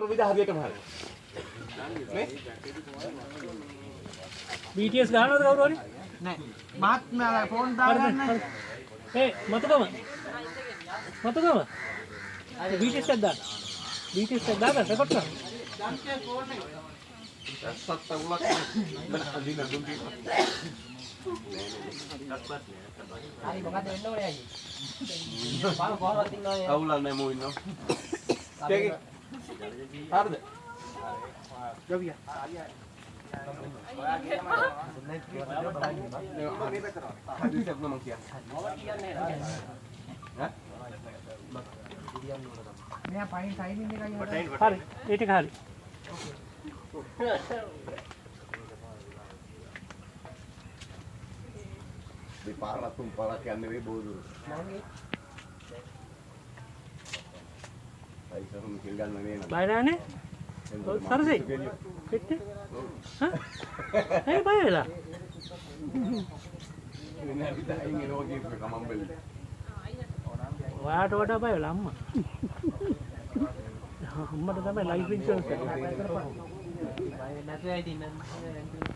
විදිහ හරියටම හරි. නේ? BTS ගහනවද කවුරු හරි? නෑ. මහත්මයාලා ෆෝන් දාගන්න. මතකම. BTS එකක් දාන්න. BTS එකක් දාන්න රෙකෝඩ් කරන්න. දැන්කේ ෆෝන් එක. සත්ත උලක් මම අදින දුන් තියෙනවා. හරි මොකද වෙන්න ඕනේ අයියේ? බාල කොහොමද ඉන්නවනේ? අවුලක් නැහැ මෝ ඉන්නවා. හරිද? ගවියා. හදිසියක් නම කියන්නේ. ඈ? මෙයා පයින් ටයිමින් එකයි හරි ඒ ටික හරි. දෙපාරක් තුන් පාරක් යන්නේ වෙයි බෝදුර. අයිසරුම් කිල් ගන්න නේ නේද? බය නැනේ? සරසෙයි. පිටේ? හා? ඒ බය වෙලා. වෙන විතරයින් එනවා කියපු කමම්බෙල්. ඔයාට වඩා බය වෙලා අම්මා. අම්මට තමයි ලයිෆ් ඉන්ෂුරන්ස් එක. බය නැතුවයි තින්නන්නේ.